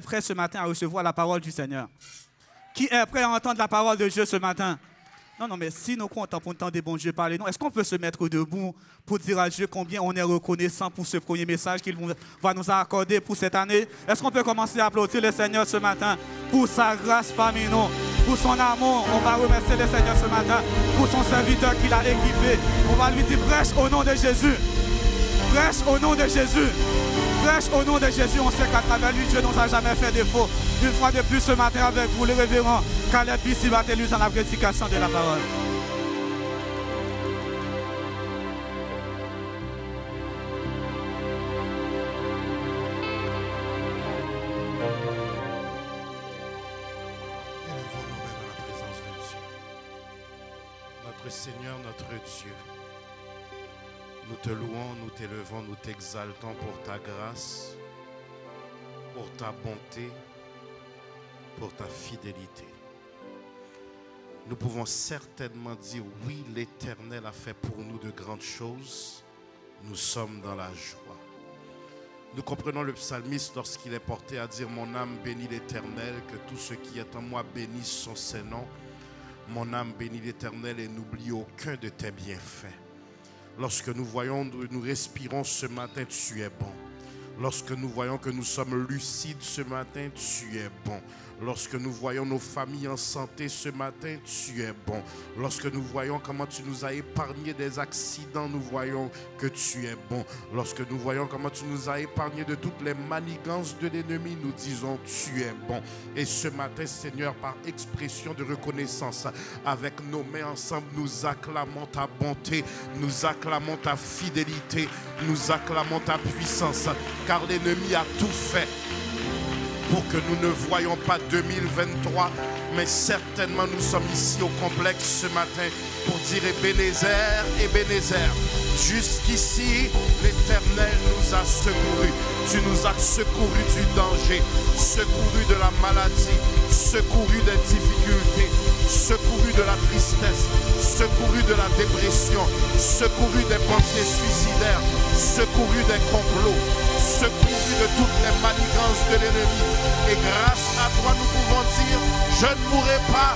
prêt ce matin à recevoir la parole du Seigneur? Qui est prêt à entendre la parole de Dieu ce matin? Non, mais si nous comptons pour entendre des bons dieux parler, non, est-ce qu'on peut se mettre debout pour dire à Dieu combien on est reconnaissant pour ce premier message qu'il va nous accorder pour cette année? Est-ce qu'on peut commencer à applaudir le Seigneur ce matin pour sa grâce parmi nous, pour son amour? On va remercier le Seigneur ce matin pour son serviteur qu'il a équipé. On va lui dire prêche au nom de Jésus. Prêche au nom de Jésus. Prêche au nom de Jésus. On sait qu'à travers lui, Dieu ne nous a jamais fait défaut. Une fois de plus ce matin avec vous, le révérend Caleb Bissi-Barthélemy dans la prédication de la parole. Élevons nos mains dans la présence de Dieu. Notre Seigneur, notre Dieu, nous te louons, nous t'élevons, nous t'exaltons pour ta grâce, pour ta bonté, pour ta fidélité. Nous pouvons certainement dire oui, l'Éternel a fait pour nous de grandes choses. Nous sommes dans la joie. Nous comprenons le psalmiste lorsqu'il est porté à dire « Mon âme bénit l'Éternel, que tout ce qui est en moi bénisse son Saint-Nom. Mon âme bénit l'Éternel et n'oublie aucun de tes bienfaits. » Lorsque nous voyons, nous respirons ce matin, tu es bon. Lorsque nous voyons que nous sommes lucides ce matin, tu es bon. Lorsque nous voyons nos familles en santé ce matin, tu es bon. Lorsque nous voyons comment tu nous as épargné des accidents, nous voyons que tu es bon. Lorsque nous voyons comment tu nous as épargné de toutes les manigances de l'ennemi, nous disons tu es bon. Et ce matin, Seigneur, par expression de reconnaissance, avec nos mains ensemble, nous acclamons ta bonté, nous acclamons ta fidélité, nous acclamons ta puissance, car l'ennemi a tout fait pour que nous ne voyions pas 2023, mais certainement nous sommes ici au complexe ce matin pour dire Ebenezer, Ebenezer. Jusqu'ici, l'Éternel nous a secourus. Tu nous as secourus du danger, secourus de la maladie, secourus des difficultés, secourus de la tristesse, secourus de la dépression, secourus des pensées suicidaires, secourus des complots, secourus de toutes les manigances de l'ennemi. Et grâce à toi, nous pouvons dire, je ne mourrai pas,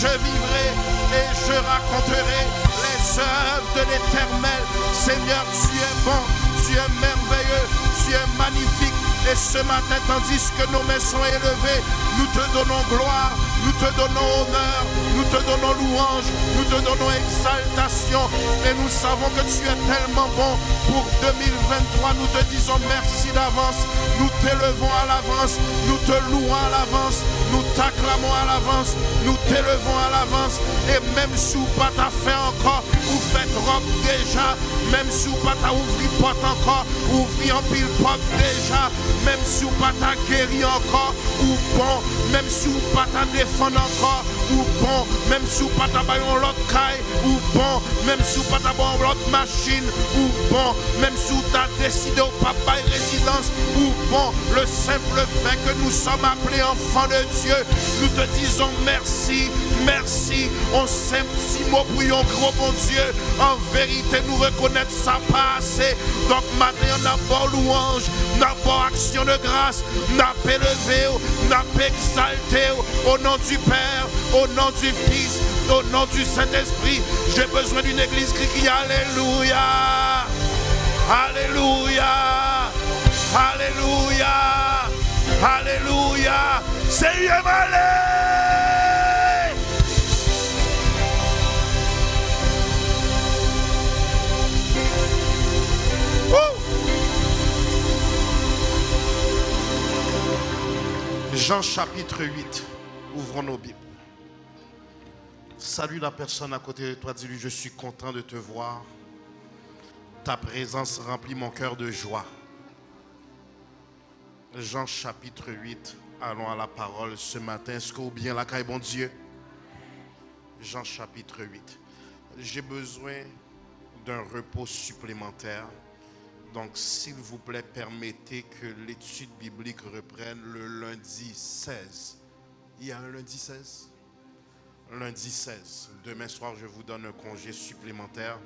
je vivrai et je raconterai les œuvres de l'Éternel. Seigneur, tu es bon, tu es merveilleux, tu es magnifique. Et ce matin, tandis que nos mains sont élevées, nous te donnons gloire, nous te donnons honneur, nous te donnons louange, nous te donnons exaltation. Et nous savons que tu es tellement bon. Pour 2023, nous te disons merci d'avance. Nous t'élevons à l'avance, nous te louons à l'avance, nous t'acclamons à l'avance, nous t'élevons à l'avance. Et même si vous pas t'as fait encore, vous faites robe déjà. Même si vous pas t'as ouvri porte encore, ouvri en pile porte déjà. Même si vous pas t'as guéri encore, ou bon. Même si vous pas t'as défendre encore, ou bon. Même si vous pas t'as baillon l'autre caille, ou bon. Même si vous pas t'as baillon l'autre machine, ou bon. Même si vous t'as décidé au papa et résidence, ou bon. Le simple fait que nous sommes appelés enfants de Dieu, nous te disons merci, merci. On sait un petit mot pour un gros bon Dieu. En vérité, nous reconnaître ça pas assez. Donc maintenant, on a pas louange, on a pas action de grâce, on a pas élevé, on a pas exalté au nom du Père, au nom du Fils, au nom du Saint-Esprit. J'ai besoin d'une église qui crie Alléluia, Alléluia, Alléluia, Alléluia. Seigneur, allez. Jean chapitre 8. Ouvrons nos Bibles. Salue la personne à côté de toi. Dis-lui, je suis content de te voir. Ta présence remplit mon cœur de joie. Jean chapitre 8. Allons à la parole ce matin. Est-ce que vous bien la caille, bon Dieu? Jean chapitre 8. J'ai besoin d'un repos supplémentaire. Donc, s'il vous plaît, permettez que l'étude biblique reprenne le lundi 16. Il y a un lundi 16? Lundi 16. Demain soir, je vous donne un congé supplémentaire.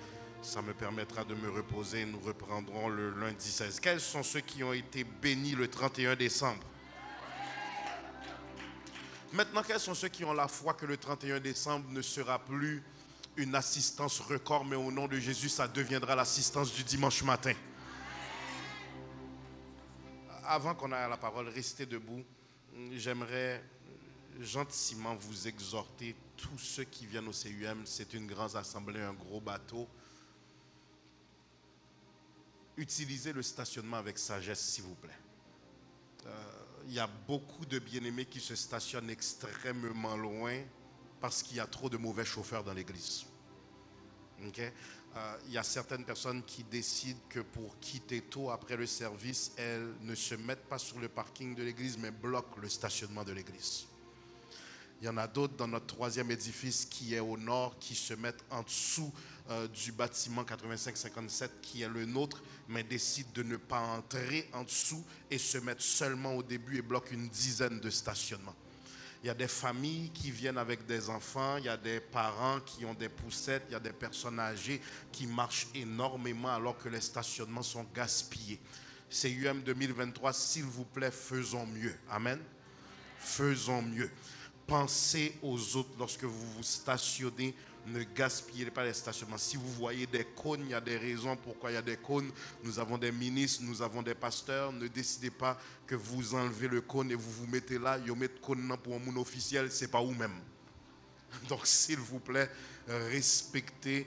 Ça me permettra de me reposer. Nous reprendrons le lundi 16. Quels sont ceux qui ont été bénis le 31 décembre? Maintenant, quels sont ceux qui ont la foi que le 31 décembre ne sera plus une assistance record, mais au nom de Jésus, ça deviendra l'assistance du dimanche matin? Avant qu'on aille à la parole, restez debout. J'aimerais gentiment vous exhorter, tous ceux qui viennent au CUM, c'est une grande assemblée, un gros bateau. Utilisez le stationnement avec sagesse, s'il vous plaît. Il y a beaucoup de bien-aimés qui se stationnent extrêmement loin parce qu'il y a trop de mauvais chauffeurs dans l'église. Okay? Il y a certaines personnes qui décident que pour quitter tôt après le service, elles ne se mettent pas sur le parking de l'église, mais bloquent le stationnement de l'église. Il y en a d'autres dans notre troisième édifice qui est au nord, qui se mettent en dessous du bâtiment 85-57 qui est le nôtre, mais décident de ne pas entrer en dessous et se mettre seulement au début et bloquent une dizaine de stationnements. Il y a des familles qui viennent avec des enfants, il y a des parents qui ont des poussettes, il y a des personnes âgées qui marchent énormément alors que les stationnements sont gaspillés. CUM 2023, s'il vous plaît, faisons mieux. Amen. Faisons mieux. Pensez aux autres lorsque vous vous stationnez. Ne gaspillez pas les stationnements. Si vous voyez des cônes, il y a des raisons pourquoi il y a des cônes. Nous avons des ministres, nous avons des pasteurs. Ne décidez pas que vous enlevez le cône et vous vous mettez là. Vous mettez le cône pour un monde officiel, ce n'est pas vous-même. Donc s'il vous plaît, respectez.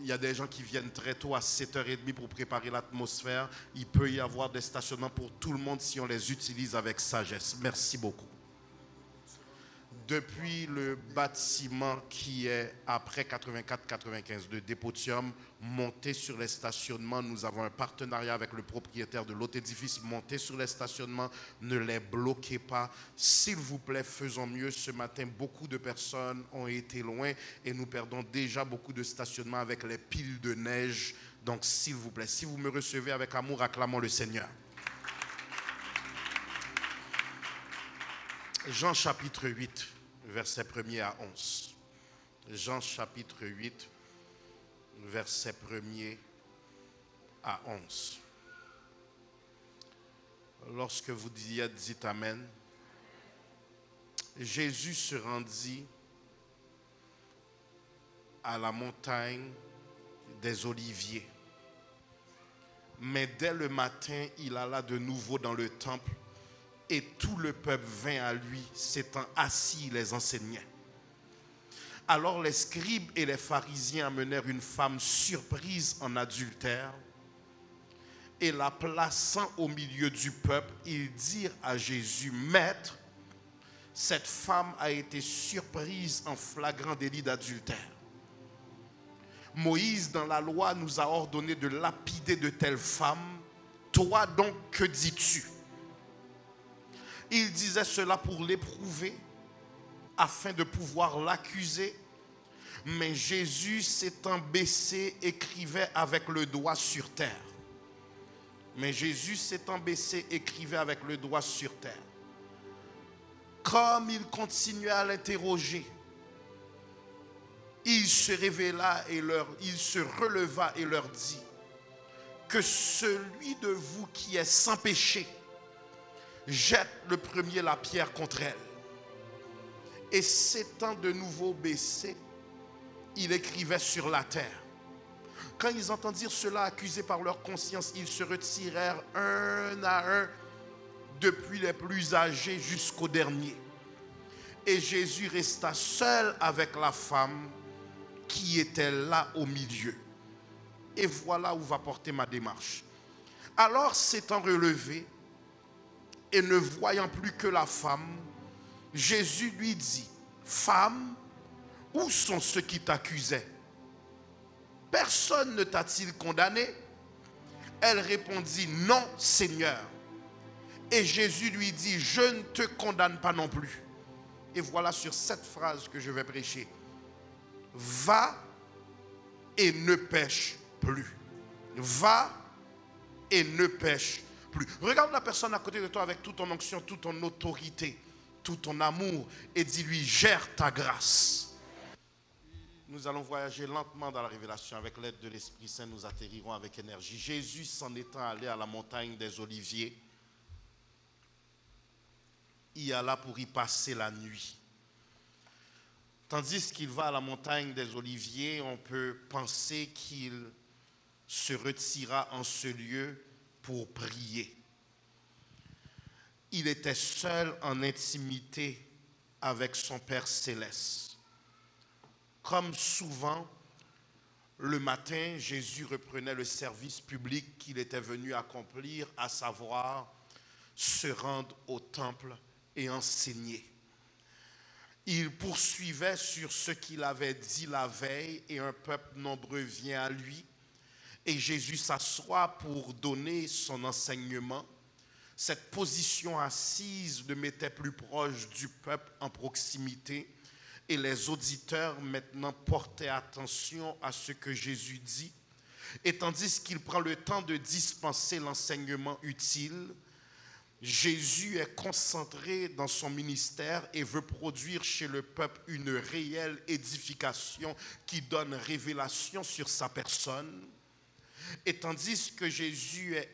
Il y a des gens qui viennent très tôt à 7h30 pour préparer l'atmosphère. Il peut y avoir des stationnements pour tout le monde si on les utilise avec sagesse. Merci beaucoup. Depuis le bâtiment qui est après 84-95 de Dépotium, monté sur les stationnements, nous avons un partenariat avec le propriétaire de l'autre édifice. Montez sur les stationnements, ne les bloquez pas. S'il vous plaît, faisons mieux. Ce matin, beaucoup de personnes ont été loin et nous perdons déjà beaucoup de stationnements avec les piles de neige. Donc, s'il vous plaît, si vous me recevez avec amour, acclamons le Seigneur. Jean chapitre 8. Verset 1er à 11. Jean chapitre 8, verset 1er à 11. Lorsque vous y êtes, dites Amen. Jésus se rendit à la montagne des Oliviers. Mais dès le matin, il alla de nouveau dans le temple. Et tout le peuple vint à lui, s'étant assis, il les enseignait. Alors les scribes et les pharisiens amenèrent une femme surprise en adultère, et la plaçant au milieu du peuple, ils dirent à Jésus, Maître, cette femme a été surprise en flagrant délit d'adultère. Moïse, dans la loi, nous a ordonné de lapider de telles femmes. Toi donc, que dis-tu? Il disait cela pour l'éprouver, afin de pouvoir l'accuser. Mais Jésus, s'étant baissé, écrivait avec le doigt sur terre. Mais Jésus, s'étant baissé, écrivait avec le doigt sur terre. Comme il continuait à l'interroger, il se releva et leur dit, que celui de vous qui est sans péché, jette le premier la pierre contre elle. Et s'étant de nouveau baissé, il écrivait sur la terre. Quand ils entendirent cela, accusés par leur conscience, ils se retirèrent un à un, depuis les plus âgés jusqu'au dernier. Et Jésus resta seul avec la femme qui était là au milieu. Et voilà où va porter ma démarche. Alors s'étant relevé, et ne voyant plus que la femme, Jésus lui dit, Femme, où sont ceux qui t'accusaient? Personne ne t'a-t-il condamné? Elle répondit, Non, Seigneur. Et Jésus lui dit, Je ne te condamne pas non plus. Et voilà sur cette phrase que je vais prêcher. Va et ne pêche plus. Va et ne pêche plus. Regarde la personne à côté de toi avec toute ton onction, toute ton autorité, tout ton amour et dis-lui, gère ta grâce. Nous allons voyager lentement dans la révélation. Avec l'aide de l'Esprit Saint, nous atterrirons avec énergie. Jésus s'en étant allé à la montagne des Oliviers. y alla pour y passer la nuit. Tandis qu'il va à la montagne des Oliviers, on peut penser qu'il se retira en ce lieu pour prier. Il était seul en intimité avec son Père céleste. Comme souvent, le matin, Jésus reprenait le service public qu'il était venu accomplir, à savoir se rendre au temple et enseigner. Il poursuivait sur ce qu'il avait dit la veille et un peuple nombreux vient à lui. Et Jésus s'assoit pour donner son enseignement. Cette position assise le mettait plus proche du peuple en proximité. Et les auditeurs maintenant portaient attention à ce que Jésus dit. Et tandis qu'il prend le temps de dispenser l'enseignement utile, Jésus est concentré dans son ministère et veut produire chez le peuple une réelle édification qui donne révélation sur sa personne. Et tandis que Jésus est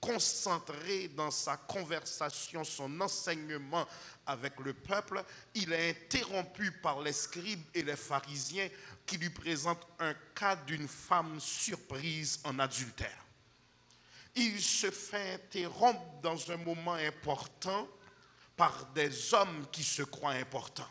concentré dans sa conversation, son enseignement avec le peuple, il est interrompu par les scribes et les pharisiens qui lui présentent un cas d'une femme surprise en adultère. Il se fait interrompre dans un moment important par des hommes qui se croient importants.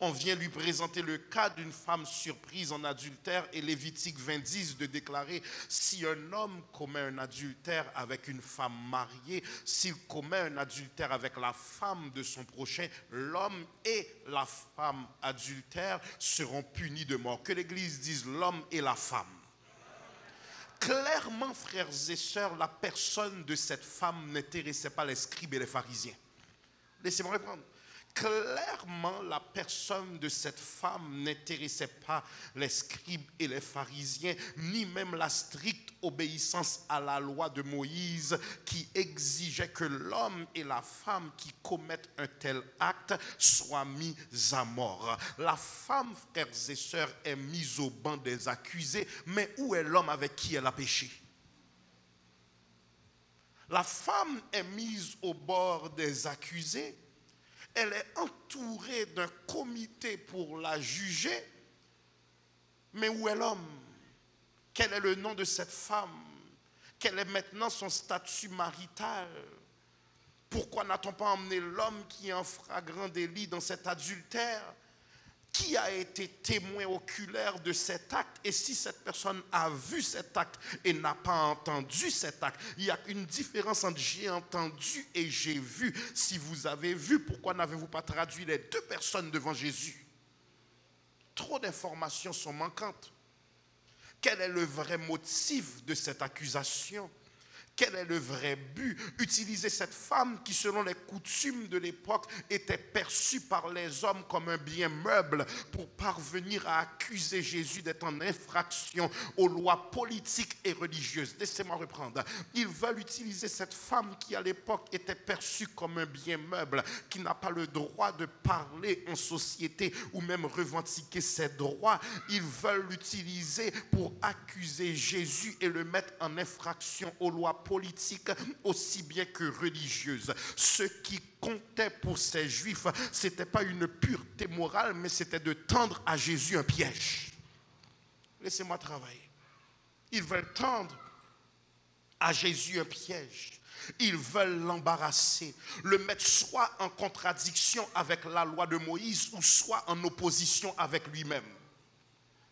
On vient lui présenter le cas d'une femme surprise en adultère et Lévitique 20 de déclarer si un homme commet un adultère avec une femme mariée, s'il commet un adultère avec la femme de son prochain, l'homme et la femme adultères seront punis de mort. Que l'Église dise l'homme et la femme. Clairement, frères et sœurs, la personne de cette femme n'intéressait pas les scribes et les pharisiens. Laissez-moi répondre. Clairement, la personne de cette femme n'intéressait pas les scribes et les pharisiens, ni même la stricte obéissance à la loi de Moïse qui exigeait que l'homme et la femme qui commettent un tel acte soient mis à mort. La femme, frères et sœurs, est mise au banc des accusés, mais où est l'homme avec qui elle a péché? La femme est mise au bord des accusés. Elle est entourée d'un comité pour la juger. Mais où est l'homme? Quel est le nom de cette femme? Quel est maintenant son statut marital? Pourquoi n'a-t-on pas emmené l'homme qui est en flagrant délit dans cet adultère? Qui a été témoin oculaire de cet acte? Et si cette personne a vu cet acte et n'a pas entendu cet acte, il y a une différence entre j'ai entendu et j'ai vu. Si vous avez vu, pourquoi n'avez-vous pas traduit les deux personnes devant Jésus? Trop d'informations sont manquantes. Quel est le vrai motif de cette accusation? Quel est le vrai but? Utiliser cette femme qui, selon les coutumes de l'époque, était perçue par les hommes comme un bien meuble pour parvenir à accuser Jésus d'être en infraction aux lois politiques et religieuses. Laissez-moi reprendre. Ils veulent utiliser cette femme qui, à l'époque, était perçue comme un bien meuble, qui n'a pas le droit de parler en société ou même revendiquer ses droits. Ils veulent l'utiliser pour accuser Jésus et le mettre en infraction aux lois politique aussi bien que religieuse. Ce qui comptait pour ces Juifs, ce n'était pas une pureté morale, mais c'était de tendre à Jésus un piège. Laissez-moi travailler. Ils veulent tendre à Jésus un piège. Ils veulent l'embarrasser, le mettre soit en contradiction avec la loi de Moïse ou soit en opposition avec lui-même.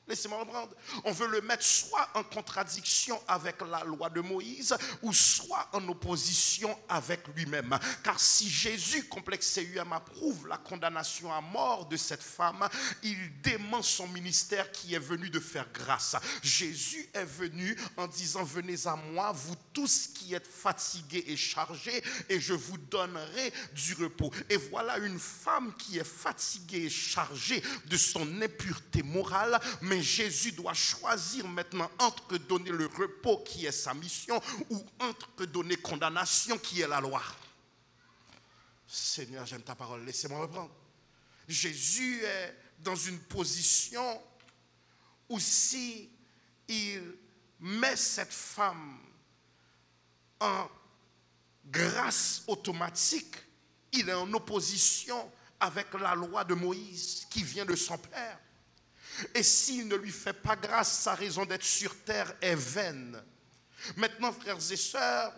Laissez-moi reprendre. On veut le mettre soit en contradiction avec la loi de Moïse ou soit en opposition avec lui-même. Car si Jésus, complexé UM, approuve la condamnation à mort de cette femme, il dément son ministère qui est venu de faire grâce. Jésus est venu en disant: venez à moi, vous tous qui êtes fatigués et chargés, et je vous donnerai du repos. Et voilà une femme qui est fatiguée et chargée de son impureté morale, mais Jésus doit choisir maintenant entre donner le repos qui est sa mission ou entre donner condamnation qui est la loi. Seigneur, j'aime ta parole, laissez-moi reprendre. Jésus est dans une position où si il met cette femme en grâce automatique, il est en opposition avec la loi de Moïse qui vient de son père. Et s'il ne lui fait pas grâce, sa raison d'être sur terre est vaine. Maintenant, frères et sœurs,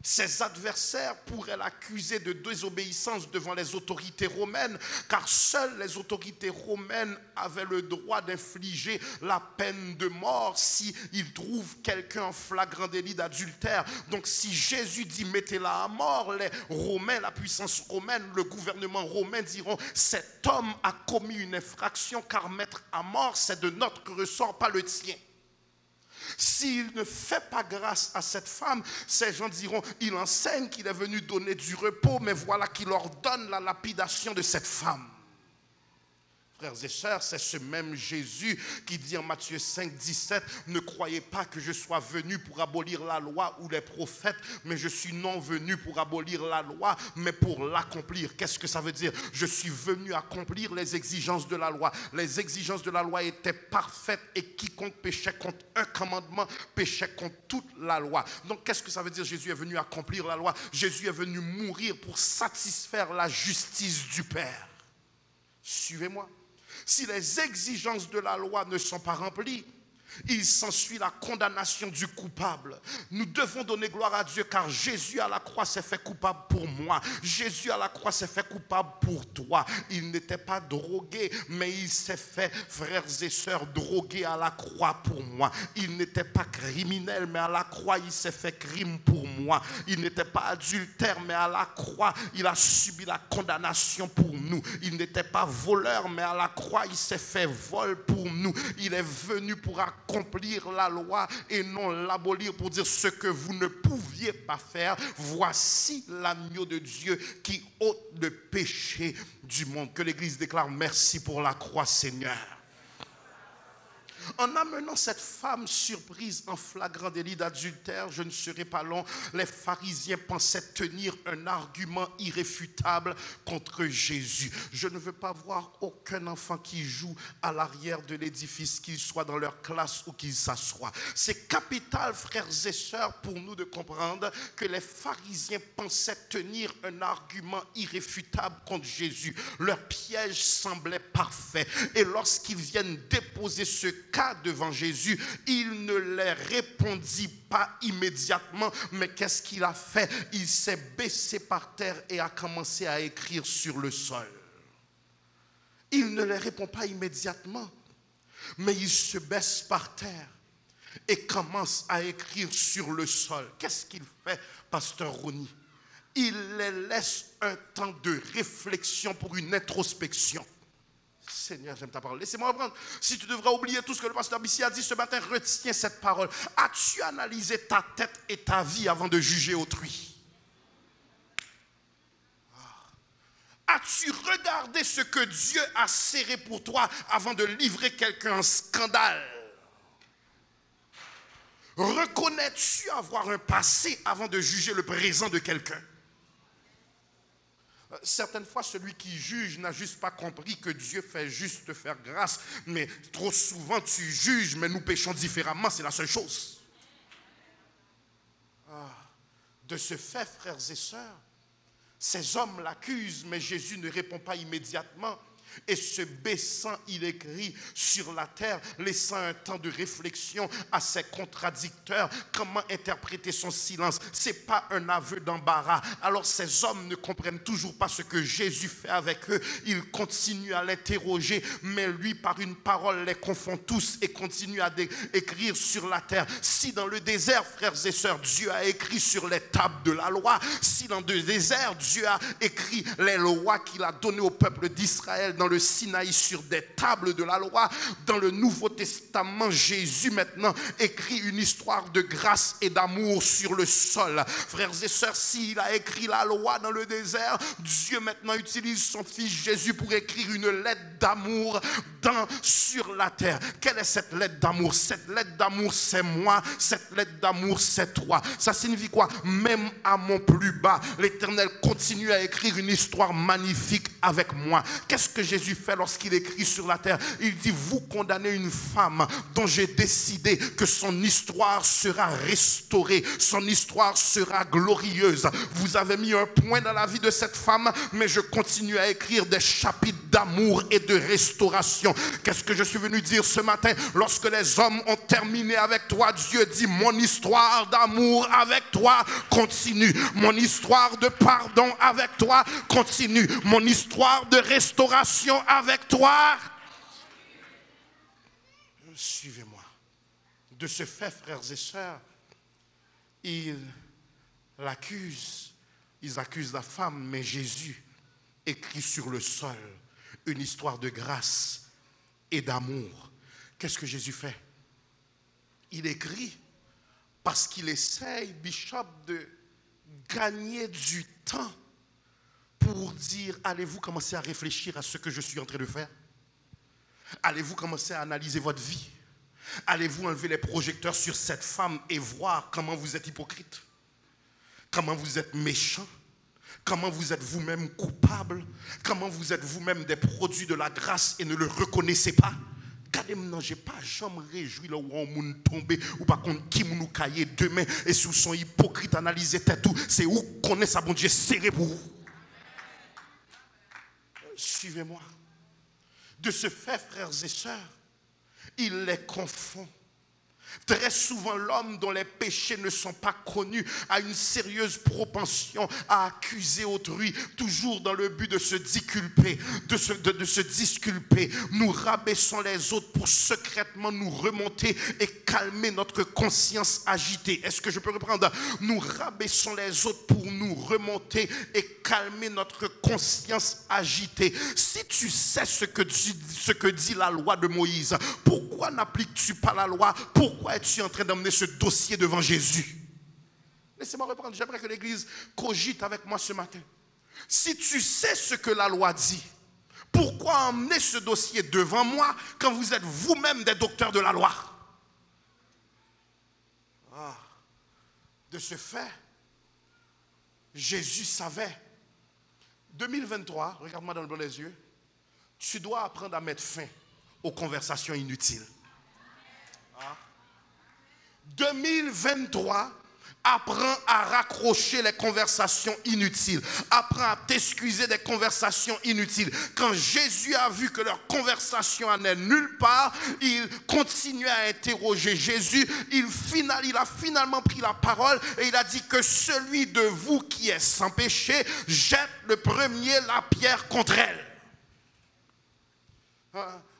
ses adversaires pourraient l'accuser de désobéissance devant les autorités romaines, car seules les autorités romaines avaient le droit d'infliger la peine de mort s'ils trouvent quelqu'un en flagrant délit d'adultère. Donc si Jésus dit mettez-la à mort, les Romains, la puissance romaine, le gouvernement romain diront cet homme a commis une infraction, car mettre à mort c'est de notre ressort, pas le tien. S'il ne fait pas grâce à cette femme, ces gens diront, il enseigne qu'il est venu donner du repos, mais voilà qu'il ordonne la lapidation de cette femme. Frères et sœurs, c'est ce même Jésus qui dit en Matthieu 5, 17, ne croyez pas que je sois venu pour abolir la loi ou les prophètes, mais je suis non venu pour abolir la loi, mais pour l'accomplir. Qu'est-ce que ça veut dire? Je suis venu accomplir les exigences de la loi. Les exigences de la loi étaient parfaites et quiconque péchait contre un commandement péchait contre toute la loi. Donc qu'est-ce que ça veut dire? Jésus est venu accomplir la loi. Jésus est venu mourir pour satisfaire la justice du Père. Suivez-moi. Si les exigences de la loi ne sont pas remplies, il s'ensuit la condamnation du coupable. Nous devons donner gloire à Dieu car Jésus à la croix s'est fait coupable pour moi. Jésus à la croix s'est fait coupable pour toi. Il n'était pas drogué, mais il s'est fait, frères et sœurs, drogué à la croix pour moi. Il n'était pas criminel, mais à la croix, il s'est fait crime pour moi. Il n'était pas adultère, mais à la croix, il a subi la condamnation pour nous. Il n'était pas voleur, mais à la croix, il s'est fait vol pour nous. Il est venu pour accomplir la loi et non l'abolir, pour dire ce que vous ne pouviez pas faire. Voici l'agneau de Dieu qui ôte le péché du monde. Que l'Église déclare merci pour la croix, Seigneur. En amenant cette femme surprise en flagrant délit d'adultère, je ne serai pas long, les pharisiens pensaient tenir un argument irréfutable contre Jésus. Je ne veux pas voir aucun enfant qui joue à l'arrière de l'édifice, qu'il soit dans leur classe ou qu'il s'assoie. C'est capital, frères et sœurs, pour nous de comprendre que les pharisiens pensaient tenir un argument irréfutable contre Jésus. Leur piège semblait parfait. Et lorsqu'ils viennent déposer ce cas devant Jésus, il ne les répondit pas immédiatement, mais qu'est-ce qu'il a fait? Il s'est baissé par terre et a commencé à écrire sur le sol. Il ne les répond pas immédiatement, mais il se baisse par terre et commence à écrire sur le sol. Qu'est-ce qu'il fait, pasteur Ronnie? Il les laisse un temps de réflexion pour une introspection. Seigneur, j'aime ta parole. Laissez-moi reprendre. Si tu devrais oublier tout ce que le pasteur Bissi a dit ce matin, retiens cette parole. As-tu analysé ta tête et ta vie avant de juger autrui? As-tu regardé ce que Dieu a serré pour toi avant de livrer quelqu'un en scandale? Reconnais-tu avoir un passé avant de juger le présent de quelqu'un? Certaines fois, celui qui juge n'a juste pas compris que Dieu fait juste te faire grâce. Mais trop souvent, tu juges, mais nous péchons différemment, c'est la seule chose. De ce fait, frères et sœurs, ces hommes l'accusent, mais Jésus ne répond pas immédiatement. Et se baissant, il écrit sur la terre, laissant un temps de réflexion à ses contradicteurs. Comment interpréter son silence? Ce n'est pas un aveu d'embarras. Alors ces hommes ne comprennent toujours pas ce que Jésus fait avec eux. Ils continuent à l'interroger, mais lui, par une parole, les confond tous et continue à écrire sur la terre. Si dans le désert, frères et sœurs, Dieu a écrit sur les tables de la loi, si dans le désert, Dieu a écrit les lois qu'il a données au peuple d'Israël, dans le Sinaï sur des tables de la loi, dans le Nouveau Testament, Jésus maintenant écrit une histoire de grâce et d'amour sur le sol. Frères et sœurs, s'il a écrit la loi dans le désert, Dieu maintenant utilise son fils Jésus pour écrire une lettre d'amour sur la terre. Quelle est cette lettre d'amour? Cette lettre d'amour, c'est moi. Cette lettre d'amour, c'est toi. Ça signifie quoi? Même à mon plus bas, l'Éternel continue à écrire une histoire magnifique avec moi. Qu'est-ce que Jésus fait lorsqu'il écrit sur la terre? Il dit, vous condamnez une femme dont j'ai décidé que son histoire sera restaurée, son histoire sera glorieuse. Vous avez mis un point dans la vie de cette femme, mais je continue à écrire des chapitres d'amour et de restauration. Qu'est-ce que je suis venu dire ce matin? Lorsque les hommes ont terminé avec toi, Dieu dit, mon histoire d'amour avec toi continue. Mon histoire de pardon avec toi continue. Mon histoire de restauration avec toi. Suivez-moi. De ce fait, frères et sœurs, ils l'accusent. Ils accusent la femme, mais Jésus écrit sur le sol une histoire de grâce et d'amour. Qu'est-ce que Jésus fait? Il écrit parce qu'il essaye, Bishop, de gagner du temps pour dire, allez-vous commencer à réfléchir à ce que je suis en train de faire? Allez-vous commencer à analyser votre vie? Allez-vous enlever les projecteurs sur cette femme et voir comment vous êtes hypocrite? Comment vous êtes méchant? Comment vous êtes vous-même coupable? Comment vous êtes vous-même des produits de la grâce et ne le reconnaissez pas? Regardez-moi, je n'ai pas jamais réjoui là où on m'a tombé ou par contre qui m'a caillé demain et sous son hypocrite analyser tout. C'est où connaît ça, bon Dieu, serré pour vous. Suivez-moi. De ce fait, frères et sœurs, il les confond. Très souvent, l'homme dont les péchés ne sont pas connus a une sérieuse propension à accuser autrui, toujours dans le but de se disculper, de se disculper. Nous rabaissons les autres pour secrètement nous remonter et calmer notre conscience agitée. Est-ce que je peux reprendre? Nous rabaissons les autres pour nous remonter et calmer notre conscience agitée. Si tu sais ce que dit la loi de Moïse, pourquoi n'appliques-tu pas la loi? Pourquoi es-tu en train d'emmener ce dossier devant Jésus? Laissez-moi reprendre. J'aimerais que l'Église cogite avec moi ce matin. Si tu sais ce que la loi dit, pourquoi emmener ce dossier devant moi quand vous êtes vous-même des docteurs de la loi? De ce fait, Jésus savait. 2023, regarde-moi dans le blanc des yeux, tu dois apprendre à mettre fin aux conversations inutiles. 2023, apprends à raccrocher les conversations inutiles. Apprends à t'excuser des conversations inutiles. Quand Jésus a vu que leur conversation n'allait nulle part, il continuait à interroger Jésus. Il a finalement pris la parole et il a dit que celui de vous qui est sans péché jette le premier la pierre contre elle.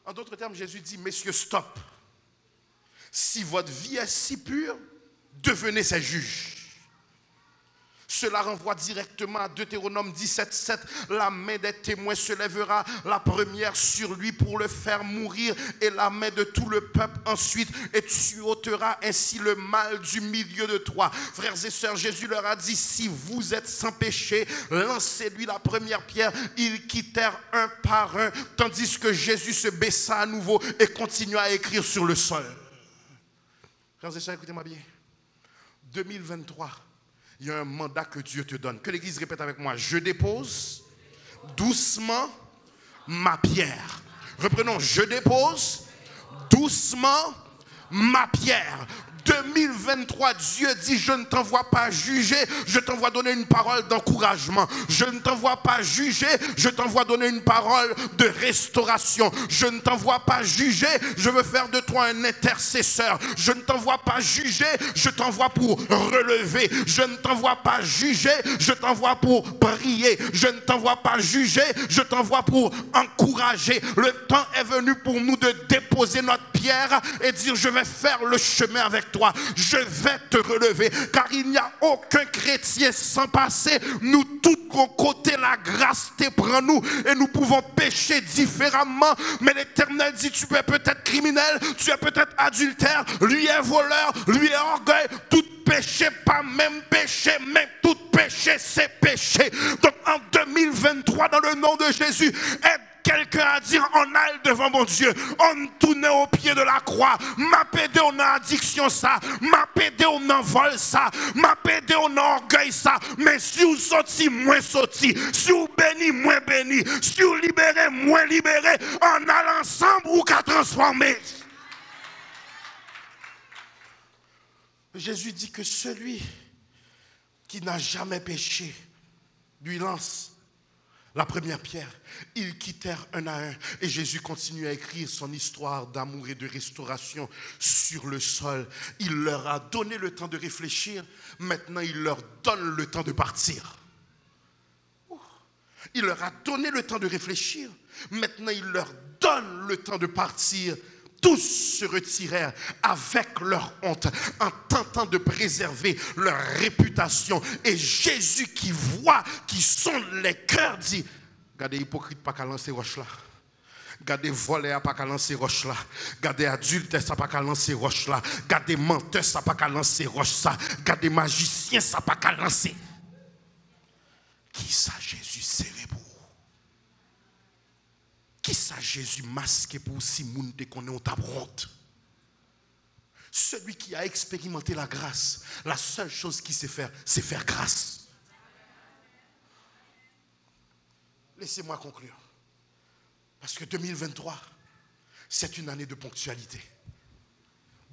En d'autres termes, Jésus dit, messieurs, stop. Si votre vie est si pure, devenez ses juges. Cela renvoie directement à Deutéronome 17:7. La main des témoins se lèvera, la première sur lui pour le faire mourir, et la main de tout le peuple ensuite, et tu ôteras ainsi le mal du milieu de toi. Frères et sœurs, Jésus leur a dit, si vous êtes sans péché, lancez-lui la première pierre. Ils quittèrent un par un, tandis que Jésus se baissa à nouveau et continua à écrire sur le sol. Frères et sœurs, écoutez-moi bien. 2023, il y a un mandat que Dieu te donne. Que l'Église répète avec moi. Je dépose doucement ma pierre. Reprenons. Je dépose doucement ma pierre. 2023, Dieu dit, je ne t'envoie pas juger, je t'envoie donner une parole d'encouragement. Je ne t'envoie pas juger, je t'envoie donner une parole de restauration. Je ne t'envoie pas juger, je veux faire de toi un intercesseur. Je ne t'envoie pas juger, je t'envoie pour relever. Je ne t'envoie pas juger, je t'envoie pour prier. Je ne t'envoie pas juger, je t'envoie pour encourager. Le temps est venu pour nous de déposer notre pierre et dire, je vais faire le chemin avec toi. Je vais te relever, car il n'y a aucun chrétien sans passé. Nous tous de côté, la grâce te prend nous et nous pouvons pécher différemment. Mais l'Éternel dit, tu es peut-être criminel, tu es peut-être adultère, lui est voleur, lui est orgueil. Tout péché, pas même péché, mais tout péché, c'est péché. Donc en 2023, dans le nom de Jésus, aide quelqu'un a dit on aille devant mon Dieu, on tourne au pied de la croix, m'a pédé on a addiction ça, m'a pédé on en vol ça, m'a pédé on en orgueil ça, mais si vous sorti, moins sorti, si vous béni, moins béni, si vous libérez, moins libéré, on a l'ensemble ou qu'à transformer. Jésus dit que celui qui n'a jamais péché lui lance la première pierre. Ils quittèrent un à un et Jésus continue à écrire son histoire d'amour et de restauration sur le sol. Il leur a donné le temps de réfléchir, maintenant il leur donne le temps de partir. Il leur a donné le temps de réfléchir, maintenant il leur donne le temps de partir. Tous se retirèrent avec leur honte en tentant de préserver leur réputation. Et Jésus qui voit qui sont les cœurs dit, regardez hypocrite pas qu'à lancer roche là. Regardez voleur pas qu'à lancer roche là. Regardez adultère ça pas qu'à lancer roche là. Regardez menteur ça pas qu'à lancer roche ça. Regardez magicien ça pas qu'à lancer. Qui ça Jésus cérébro? Qui ça Jésus masqué pour si moun te connaît on t'abronte? Celui qui a expérimenté la grâce, la seule chose qu'il sait faire, c'est faire grâce. Laissez-moi conclure. Parce que 2023, c'est une année de ponctualité.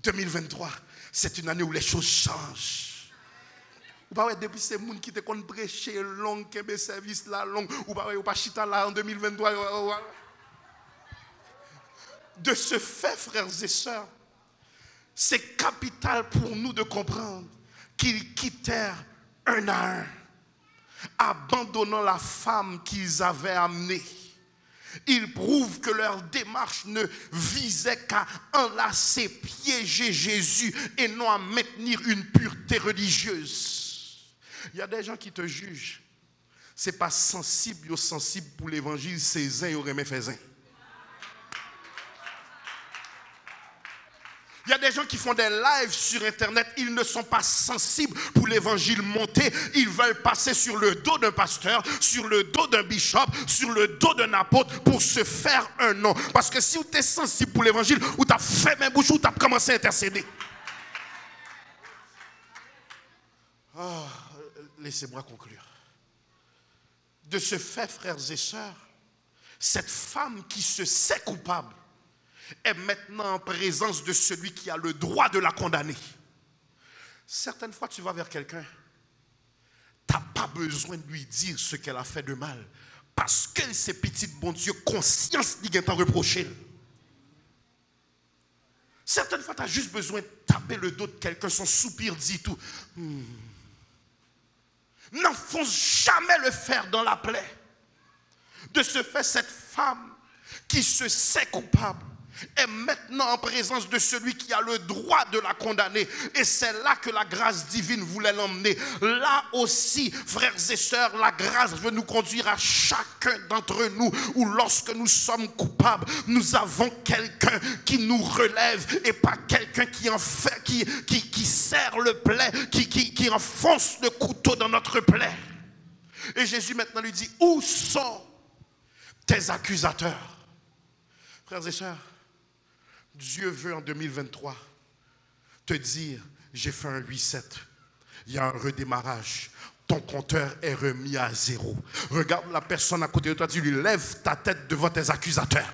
2023, c'est une année où les choses changent. Ou pas depuis ces gens qui te connaissent prêcher long, qui ont service là long, ou pas chita là en 2023. De ce fait, frères et sœurs, c'est capital pour nous de comprendre qu'ils quittèrent un à un, abandonnant la femme qu'ils avaient amenée. Ils prouvent que leur démarche ne visait qu'à enlacer, piéger Jésus et non à maintenir une pureté religieuse. Il y a des gens qui te jugent. Ce n'est pas sensible pour l'évangile, c'est zin, ils auraient fait zin. Il y a des gens qui font des lives sur internet, ils ne sont pas sensibles pour l'évangile monter, ils veulent passer sur le dos d'un pasteur, sur le dos d'un bishop, sur le dos d'un apôtre pour se faire un nom. Parce que si vous êtes sensible pour l'évangile, vous avez fait mes bouches, vous avez commencé à intercéder. Oh, laissez-moi conclure. De ce fait, frères et sœurs, cette femme qui se sait coupable est maintenant en présence de celui qui a le droit de la condamner. Certaines fois, tu vas vers quelqu'un, tu n'as pas besoin de lui dire ce qu'elle a fait de mal, parce qu'elle, c'est petite, bon Dieu, conscience d'y t'en reprocher. Certaines fois, tu as juste besoin de taper le dos de quelqu'un, son soupir dit tout. N'enfonce jamais le fer dans la plaie. De ce fait, cette femme qui se sait coupable est maintenant en présence de celui qui a le droit de la condamner. Et c'est là que la grâce divine voulait l'emmener. Là aussi, frères et sœurs, la grâce veut nous conduire à chacun d'entre nous, où lorsque nous sommes coupables, nous avons quelqu'un qui nous relève et pas quelqu'un qui serre le plaie, qui enfonce le couteau dans notre plaie. Et Jésus maintenant lui dit, où sont tes accusateurs? Frères et sœurs, Dieu veut en 2023 te dire, j'ai fait un reset, il y a un redémarrage, ton compteur est remis à zéro. Regarde la personne à côté de toi, dis-lui, lève ta tête devant tes accusateurs.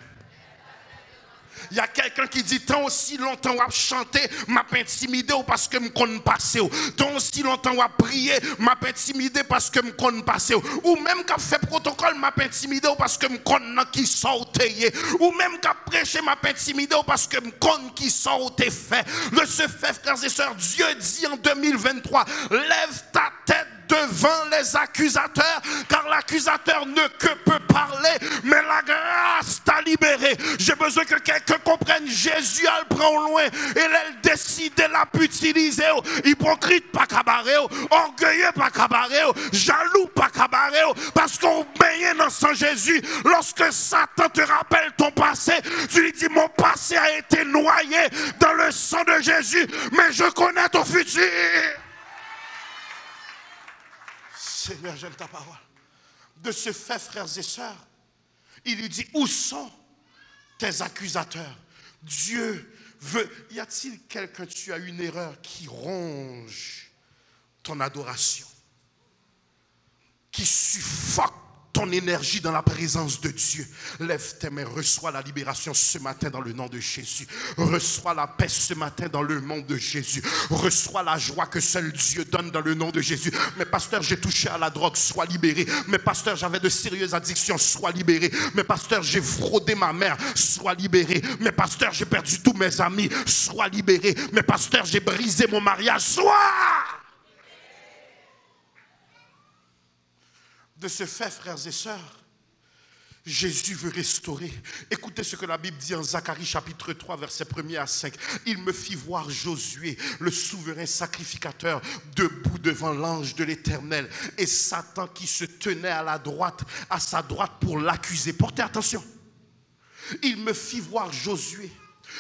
Il y a quelqu'un qui dit, tant aussi longtemps on a chanté, m'a pas intimidé ou parce que me connais passé. Tant aussi longtemps on a prié, m'a pas intimidé parce que me connais passé. Ou même qu'a fait protocole, m'a pas intimidé ou parce que me connais qui sauté. Ou même qu'a prêché, m'a pas intimidé ou parce que me connais qui sauté fait. De ce fait, frères et sœurs, Dieu dit en 2023, lève ta tête devant les accusateurs, car l'accusateur ne que peut parler, mais la grâce t'a libéré. J'ai besoin que quelqu'un comprenne, Jésus elle prend au loin, et elle décide de la utiliser. Hypocrite pas cabaret, orgueilleux pas cabaret, jaloux pas cabaret, parce qu'on baigne dans son Jésus. Lorsque Satan te rappelle ton passé, tu lui dis, mon passé a été noyé dans le sang de Jésus, mais je connais ton futur. Seigneur, j'aime ta parole. De ce fait, frères et sœurs, Il lui dit, où sont tes accusateurs? Dieu veut. Y a-t-il quelqu'un, tu as une erreur qui ronge ton adoration, qui suffoque ton énergie dans la présence de Dieu? Lève tes mains, reçois la libération ce matin dans le nom de Jésus. Reçois la paix ce matin dans le nom de Jésus. Reçois la joie que seul Dieu donne dans le nom de Jésus. Mais pasteur, j'ai touché à la drogue, sois libéré. Mais pasteur, j'avais de sérieuses addictions, sois libéré. Mais pasteur, j'ai fraudé ma mère, sois libéré. Mais pasteur, j'ai perdu tous mes amis, sois libéré. Mais pasteur, j'ai brisé mon mariage, sois. De ce fait, frères et sœurs, Jésus veut restaurer. Écoutez ce que la Bible dit en Zacharie chapitre 3, versets 1er à 5. Il me fit voir Josué, le souverain sacrificateur, debout devant l'ange de l'Éternel, et Satan qui se tenait à sa droite pour l'accuser. Portez attention. Il me fit voir Josué,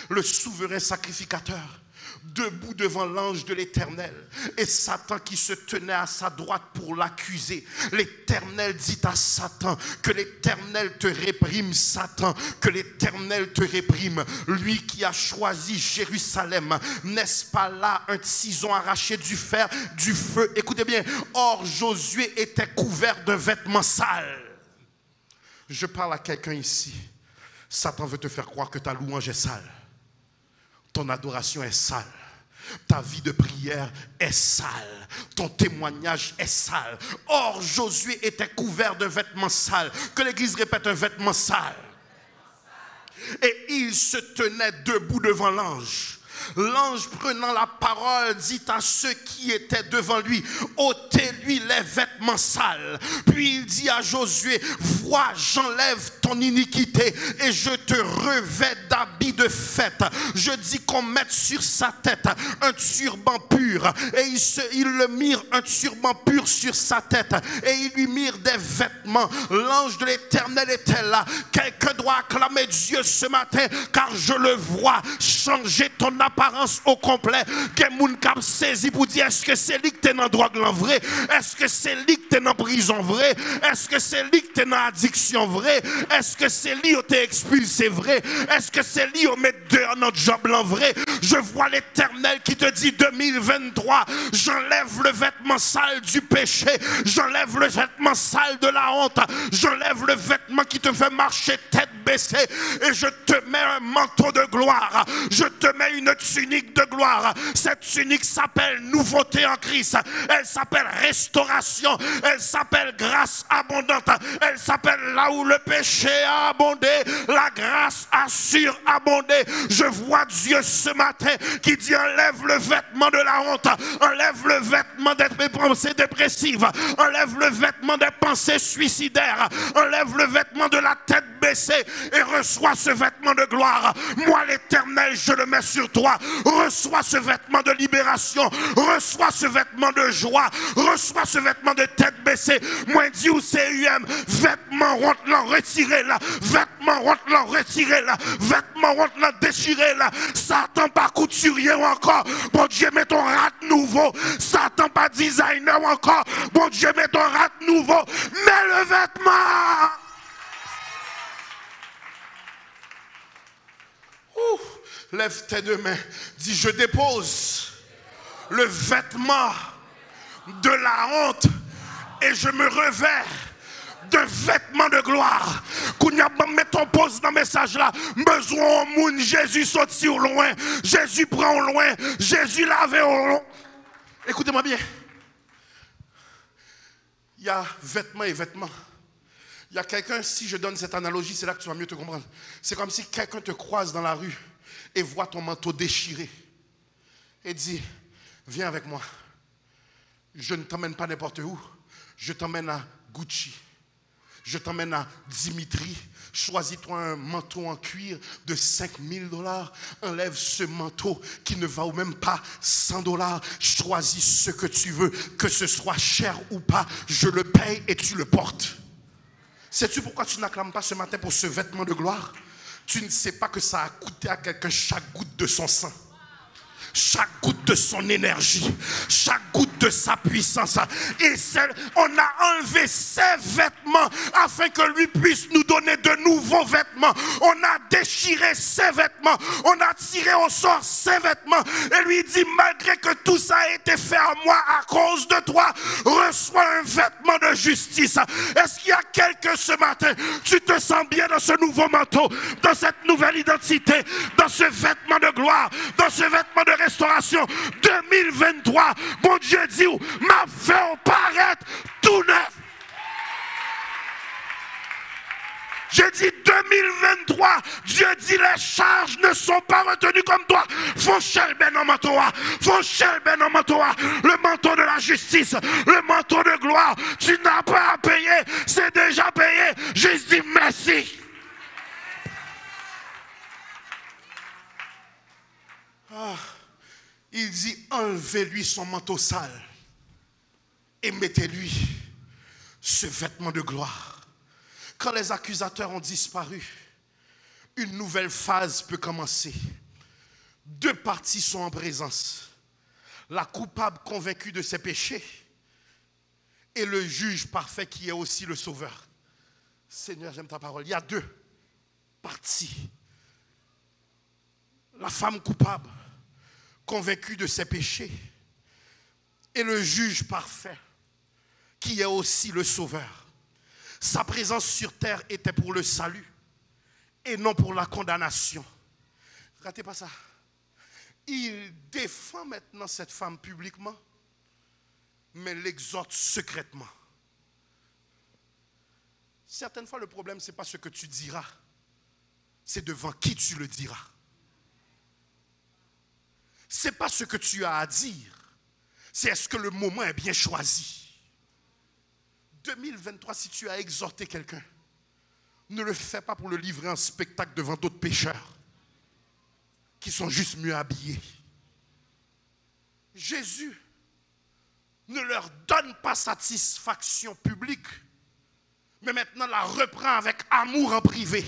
le souverain sacrificateur, debout devant l'ange de l'Éternel, et Satan qui se tenait à sa droite pour l'accuser. L'Éternel dit à Satan, que l'Éternel te réprime, Satan, que l'Éternel te réprime, lui qui a choisi Jérusalem. N'est-ce pas là un tison arraché du fer, du feu? Écoutez bien, or Josué était couvert d'un vêtement sale. Je parle à quelqu'un ici. Satan veut te faire croire que ta louange est sale. Ton adoration est sale. Ta vie de prière est sale. Ton témoignage est sale. Or, Josué était couvert de vêtements sales. Que l'Église répète, un vêtement sale. Et il se tenait debout devant l'ange. L'ange prenant la parole dit à ceux qui étaient devant lui, ôtez-lui les vêtements sales. Puis il dit à Josué, vois, j'enlève ton iniquité et je te revêt d'habits de fête. Je dis qu'on mette sur sa tête un turban pur. Et ils le mirent un turban pur sur sa tête. Et ils lui mirent des vêtements. L'ange de l'Éternel était là. Quelqu'un doit acclamer Dieu ce matin, car je le vois changer ton apparence au complet. Quelqu'un qui a saisi pour dire, est-ce que c'est lui que tu es dans drogue vrai? Est-ce que c'est lui que tu es dans prison vrai? Est-ce que c'est lui que tu es dans addiction vrai? Est-ce que c'est lui qui t'a expulsé vrai? Est-ce que c'est lui qui met dehors notre job vrai? Je vois l'Éternel qui te dit 2023, j'enlève le vêtement sale du péché, j'enlève le vêtement sale de la honte, j'enlève le vêtement qui te fait marcher tête baissée et je te mets un manteau de gloire, je te mets une tunique de gloire. Cette tunique s'appelle nouveauté en Christ, elle s'appelle restauration, elle s'appelle grâce abondante, elle s'appelle là où le péché a abondé, la grâce a surabondé. Je vois Dieu ce matin qui dit enlève le vêtement de la honte, enlève le vêtement des pensées dépressives, enlève le vêtement des pensées suicidaires, enlève le vêtement de la tête baissée et reçois ce vêtement de gloire. Moi l'Éternel, je le mets sur toi. Reçois ce vêtement de libération, reçois ce vêtement de joie, reçois ce vêtement de tête baissée. Moi dis où c'est UM, vêtement honte-là, retirez-la, vêtement honte-là, retirez-la, vêtement honte-là, déchirez-la. Satan pas couturier ou encore, bon Dieu met ton rat nouveau. Satan pas designer ou encore, bon Dieu met ton rat nouveau. Mets le vêtement. Lève tes deux mains, dis je dépose le vêtement de la honte et je me revers de vêtements de gloire. Kounya met ton pose dans le message là. Besoin au monde, Jésus sorti au loin, Jésus prend au loin, Jésus lavé au loin. Écoutez-moi bien. Il y a vêtements et vêtements. Il y a quelqu'un, si je donne cette analogie, c'est là que tu vas mieux te comprendre. C'est comme si quelqu'un te croise dans la rue et voit ton manteau déchiré et dit, viens avec moi. Je ne t'emmène pas n'importe où. Je t'emmène à Gucci. Je t'emmène à Dimitri. Choisis-toi un manteau en cuir de 5 000 $. Enlève ce manteau qui ne vaut même pas 100 $. Choisis ce que tu veux, que ce soit cher ou pas. Je le paye et tu le portes. Sais-tu pourquoi tu n'acclames pas ce matin pour ce vêtement de gloire? Tu ne sais pas que ça a coûté à quelqu'un chaque goutte de son sang, chaque goutte de son énergie, chaque goutte de sa puissance. Et on a enlevé ses vêtements afin que lui puisse nous donner de nouveaux vêtements. On a déchiré ses vêtements. On a tiré au sort ses vêtements. Et lui dit, malgré que tout ça a été fait à moi à cause de toi, reçois un vêtement de justice. Est-ce qu'il y a quelqu'un ce matin, tu te sens bien dans ce nouveau manteau, dans cette nouvelle identité, dans ce vêtement de gloire, dans ce vêtement de restauration 2023, mon Dieu dit, m'a fait paraître tout neuf. J'ai dit 2023, Dieu dit les charges ne sont pas retenues comme toi. Fonchel ben en manteau, fonchel ben en manteau, le manteau de la justice, le manteau de gloire. Tu n'as pas à payer, c'est déjà payé. Jésus dit merci. Il dit enlevez-lui son manteau sale et mettez-lui ce vêtement de gloire. Quand les accusateurs ont disparu, une nouvelle phase peut commencer. Deux parties sont en présence. La coupable convaincue de ses péchés et le juge parfait qui est aussi le sauveur. Seigneur, j'aime ta parole. Il y a deux parties. La femme coupable convaincue de ses péchés et le juge parfait qui est aussi le sauveur. Sa présence sur terre était pour le salut et non pour la condamnation. Ratez pas ça. Il défend maintenant cette femme publiquement, mais l'exhorte secrètement. Certaines fois, le problème, ce n'est pas ce que tu diras, c'est devant qui tu le diras. Ce n'est pas ce que tu as à dire, c'est est-ce que le moment est bien choisi. 2023, si tu as exhorté quelqu'un, ne le fais pas pour le livrer en spectacle devant d'autres pécheurs qui sont juste mieux habillés. Jésus ne leur donne pas satisfaction publique, mais maintenant la reprend avec amour en privé.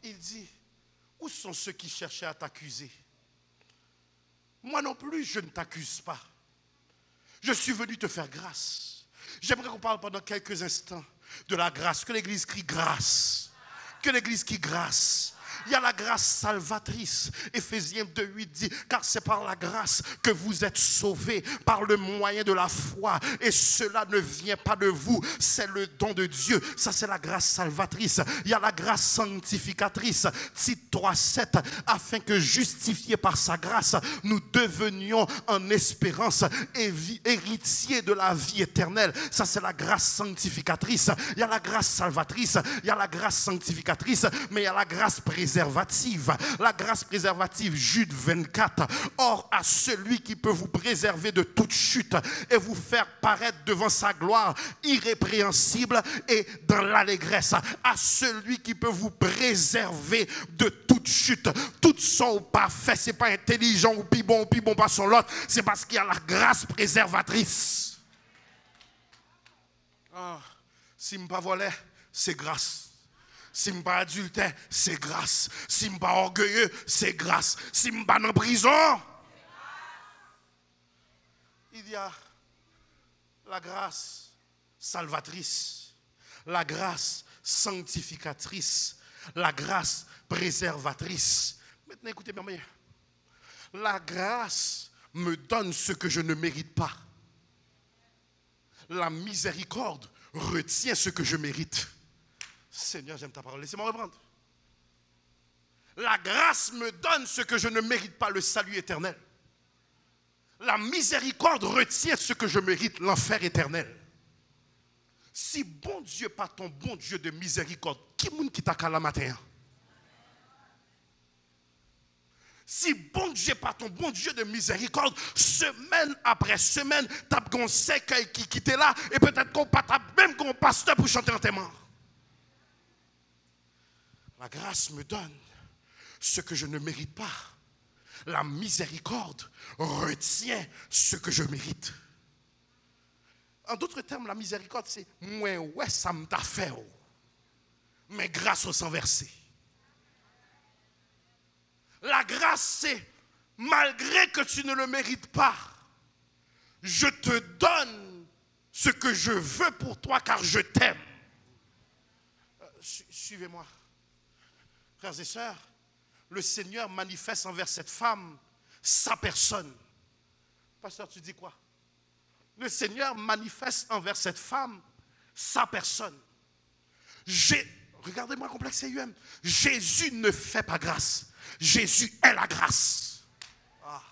Il dit, où sont ceux qui cherchaient à t'accuser? Moi non plus, je ne t'accuse pas. Je suis venu te faire grâce. J'aimerais qu'on parle pendant quelques instants de la grâce. Que l'Église crie grâce. Que l'Église crie grâce. Il y a la grâce salvatrice. Éphésiens 2:8 dit, car c'est par la grâce que vous êtes sauvés, par le moyen de la foi. Et cela ne vient pas de vous, c'est le don de Dieu. Ça, c'est la grâce salvatrice. Il y a la grâce sanctificatrice. Tite 3:7, afin que justifiés par sa grâce, nous devenions en espérance héritiers de la vie éternelle. Ça, c'est la grâce sanctificatrice. Il y a la grâce salvatrice, il y a la grâce sanctificatrice, mais il y a la grâce préservative. La grâce préservative, Jude 24. Or, à celui qui peut vous préserver de toute chute et vous faire paraître devant sa gloire irrépréhensible et dans l'allégresse. À celui qui peut vous préserver de toute chute. Toutes sont pas faites, c'est pas intelligent ou puis bon pas sur l'autre. C'est parce qu'il y a la grâce préservatrice. Si je ne pas volé, c'est grâce. Si je ne suis pas adultère, c'est grâce. Si je ne suis pas orgueilleux, c'est grâce. Si je ne suis pas en prison, il y a la grâce salvatrice, la grâce sanctificatrice, la grâce préservatrice. Maintenant, écoutez bien, la grâce me donne ce que je ne mérite pas. La miséricorde retient ce que je mérite. Seigneur, j'aime ta parole. Laissez-moi reprendre. La grâce me donne ce que je ne mérite pas, le salut éternel. La miséricorde retient ce que je mérite, l'enfer éternel. Si bon Dieu, pas ton bon Dieu de miséricorde, qui moun qui t'a qu'à la matin? Si bon Dieu, pas ton bon Dieu de miséricorde, semaine après semaine, t'as un sécueil qui quitte là, et peut-être qu'on pas même qu'on pasteur pour chanter en tes morts. La grâce me donne ce que je ne mérite pas. La miséricorde retient ce que je mérite. En d'autres termes, la miséricorde, c'est moi, ouais, ça me t'a fait. Mais grâce au sang versé. La grâce, c'est malgré que tu ne le mérites pas, je te donne ce que je veux pour toi car je t'aime. Suivez-moi. Frères et sœurs, le Seigneur manifeste envers cette femme sa personne. Pasteur, tu dis quoi? Le Seigneur manifeste envers cette femme sa personne. Regardez-moi complexe CUM. Jésus ne fait pas grâce. Jésus est la grâce. Ah.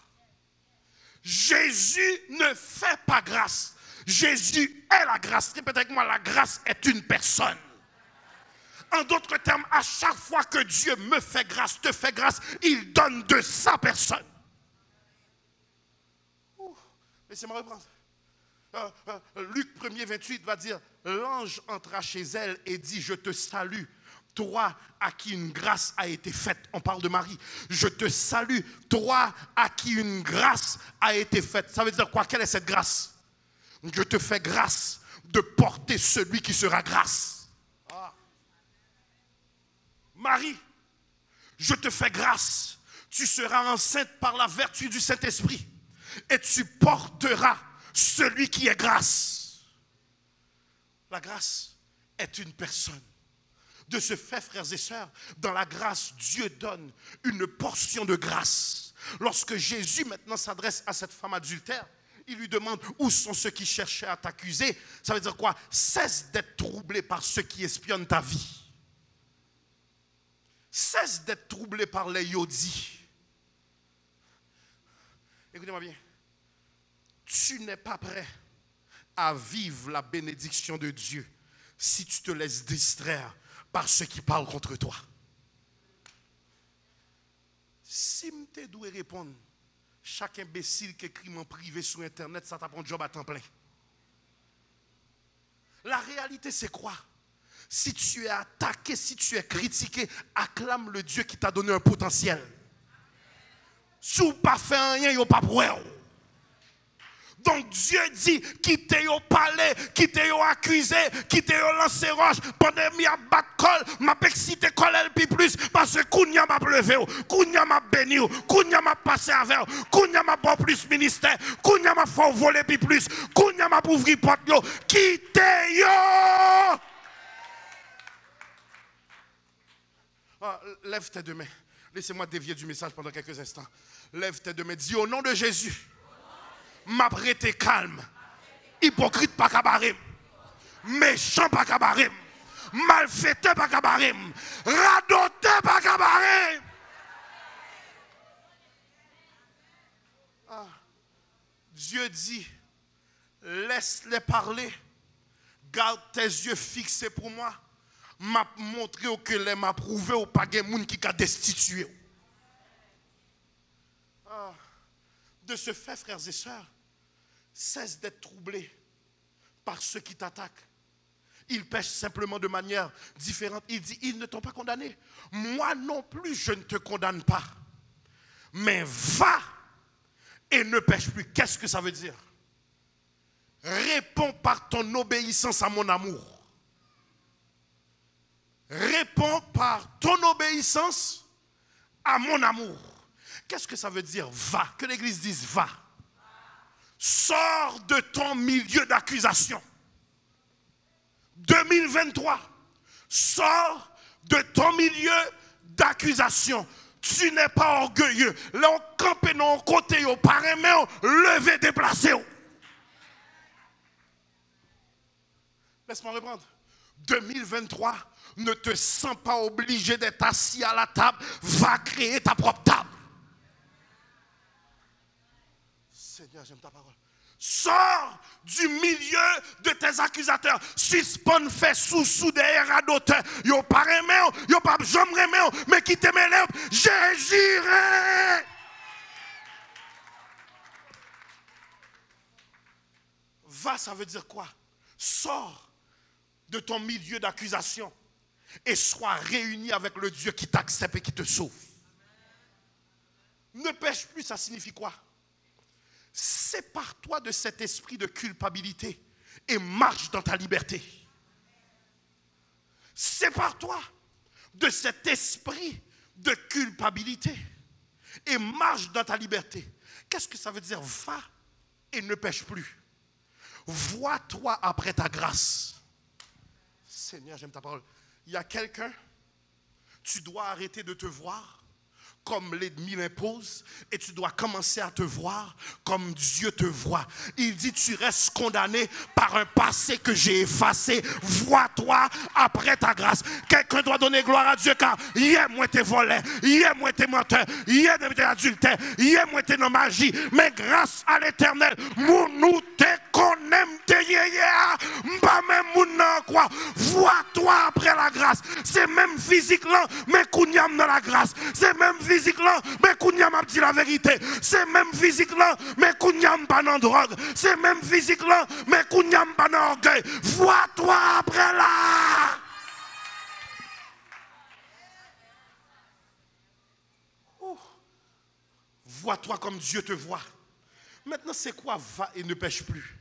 Jésus ne fait pas grâce. Jésus est la grâce. Répétez avec moi, la grâce est une personne. En d'autres termes, à chaque fois que Dieu me fait grâce, te fait grâce, il donne de sa personne. Laissez-moi reprendre. Luc 1er 28 va dire, l'ange entra chez elle et dit, je te salue, toi à qui une grâce a été faite. On parle de Marie. Je te salue, toi à qui une grâce a été faite. Ça veut dire quoi? Quelle est cette grâce? Je te fais grâce de porter celui qui sera grâce. Ah. Marie, je te fais grâce. Tu seras enceinte par la vertu du Saint-Esprit et tu porteras celui qui est grâce. La grâce est une personne. De ce fait, frères et sœurs, dans la grâce, Dieu donne une portion de grâce. Lorsque Jésus maintenant s'adresse à cette femme adultère, il lui demande où sont ceux qui cherchaient à t'accuser. Ça veut dire quoi? Cesse d'être troublé par ceux qui espionnent ta vie. Cesse d'être troublé par les yodis. Écoutez-moi bien. Tu n'es pas prêt à vivre la bénédiction de Dieu si tu te laisses distraire par ceux qui parlent contre toi. Si je dois répondre, chaque imbécile qui écrit en privé sur Internet, ça t'apprend un job à temps plein. La réalité, c'est quoi? Si tu es attaqué, si tu es critiqué, acclame le Dieu qui t'a donné un potentiel. Si vous n'avez pas fait rien, il n'y a pas pour vous. Donc Dieu dit, quittez au palais, quittez au accusé, quittez au lancé roche, pendant que je bat col, je excité colère plus, parce que Kounia m'a pleuvé, Kounia m'a béni, Kounia m'a passé avec, Kounia m'a bon plus ministère, Kounia m'a fait voler plus, Kounia m'a ouvert porte, quittez yo! Ah, lève tes deux mains. Laissez-moi dévier du message pendant quelques instants. Lève tes deux mains. Dis au nom de Jésus. M'a prêté calme. Hypocrite pas cabaret. Méchant pas cabaret. Malfaiteur pas cabaret. Radoté pas cabaret. Ah. Dieu dit, laisse-les parler. Garde tes yeux fixés pour moi. M'a montré que les m'a prouvé ou pas de monde qui a destitué. Ah. De ce fait, frères et sœurs, cesse d'être troublé par ceux qui t'attaquent. Ils pêchent simplement de manière différente. Il dit, ils ne t'ont pas condamné. Moi non plus, je ne te condamne pas. Mais va et ne pêche plus. Qu'est-ce que ça veut dire? Réponds par ton obéissance à mon amour. Réponds par ton obéissance à mon amour. Qu'est-ce que ça veut dire? Va. Que l'Église dise va. Sors de ton milieu d'accusation. 2023. Sors de ton milieu d'accusation. Tu n'es pas orgueilleux. Là, on campe dans côté, on paraît, mais on levé, déplacé. Laisse-moi reprendre. 2023, ne te sens pas obligé d'être assis à la table. Va créer ta propre table. Seigneur, j'aime ta parole. Sors du milieu de tes accusateurs. Suspend fait sous derrière à d'auteur. Yo pas remet, yo pas jamais remet, mais qui te m'élève, j'agirai. Va, ça veut dire quoi? Sors de ton milieu d'accusation et sois réuni avec le Dieu qui t'accepte et qui te sauve. Ne pêche plus, ça signifie quoi? Sépare-toi de cet esprit de culpabilité et marche dans ta liberté. Sépare-toi de cet esprit de culpabilité et marche dans ta liberté. Qu'est-ce que ça veut dire? Va et ne pêche plus. Vois-toi après ta grâce. Seigneur, j'aime ta parole. Il y a quelqu'un, tu dois arrêter de te voir comme l'ennemi l'impose et tu dois commencer à te voir comme Dieu te voit. Il dit, tu restes condamné par un passé que j'ai effacé. Vois-toi après ta grâce. Quelqu'un doit donner gloire à Dieu car hier moi t'es volé, hier moi t'es menteur, hier t'es adultère, hier moi t'es dans magie. Mais grâce à l'Éternel, nous te connaissons te hier, pas même moun nan quoi. Vois-toi après la grâce. C'est même physique là, mais kounyam dans la grâce. C'est même physique là, mais kounyam a dit la vérité. C'est même physique là, mais kounyam pas dans drogue. C'est même physique là, mais kounyam pas dans orgueil. Vois-toi après là. Vois-toi comme Dieu te voit. Maintenant, c'est quoi va et ne pêche plus?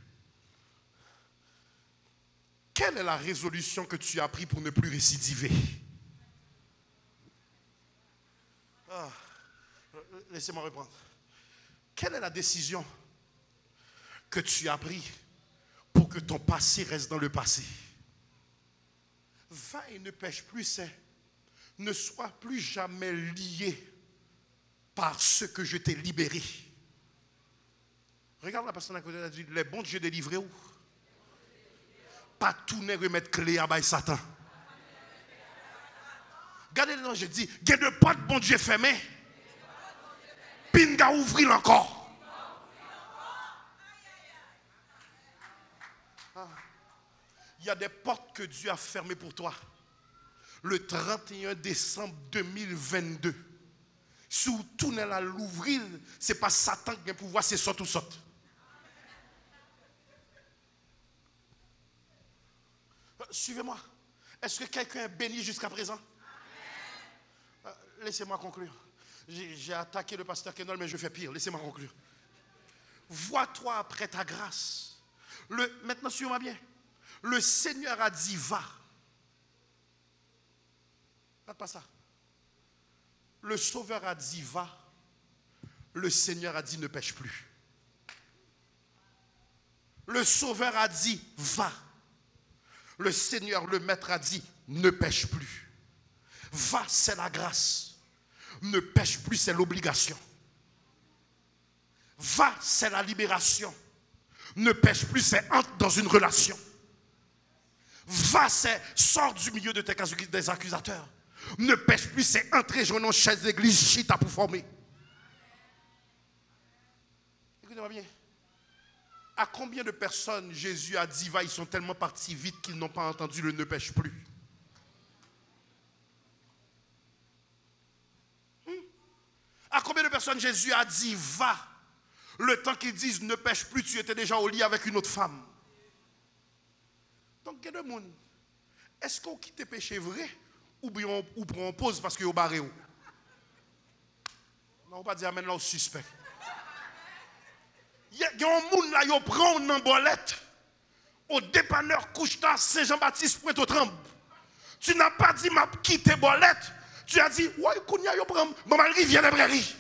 Quelle est la résolution que tu as prise pour ne plus récidiver? Laissez-moi reprendre. Quelle est la décision que tu as prise pour que ton passé reste dans le passé? Va et ne pêche plus, c'est ne sois plus jamais lié par ce que je t'ai libéré. Regarde la personne à côté, elle a dit, les bons Dieu délivrés où? Pas tout n'est remettre clé à Satan. Regardez là, je dis, il y a de pas de bon Dieu fermé. Pinga ouvrir encore. Il y a des portes que Dieu a fermées pour toi. Le 31 décembre 2022. Si vous tournez à l'ouvrir, ce n'est pas Satan qui a le pouvoir, c'est saute ou saute. Suivez-moi. Est-ce que quelqu'un est béni jusqu'à présent? Laissez-moi conclure. J'ai attaqué le pasteur Kenol, mais je fais pire. Laissez-moi conclure. Vois-toi après ta grâce. Maintenant, suivez-moi bien. Le Seigneur a dit, va. Regarde pas ça. Le Sauveur a dit, va. Le Seigneur a dit, ne pêche plus. Le Sauveur a dit, va. Le Seigneur, le Maître, a dit, ne pêche plus. Va, c'est la grâce. Ne pêche plus, c'est l'obligation. Va, c'est la libération. Ne pêche plus, c'est entre dans une relation. Va, c'est sors du milieu de des accusateurs. Ne pêche plus, c'est entrer dans une chaise d'église, chita pour former. Écoutez-moi bien. À combien de personnes Jésus a dit va, ils sont tellement partis vite qu'ils n'ont pas entendu le ne pêche plus? À combien de personnes Jésus a dit va, le temps qu'ils disent ne pêche plus, tu étais déjà au lit avec une autre femme? Donc, il y a deux mondes. Est-ce qu'on quitte péché vrai ou bien on prend pause parce qu'il y a barré? Non, on ne va pas dire amène là au suspect. Il y a un monde là, il prend une embolette au dépanneur Couche-Tard Saint-Jean-Baptiste Pointe-aux-Trembles. Tu n'as pas dit m'a quitté bolette. Tu as dit ouais, Kounia, yo prend bon mal rivière les prairies.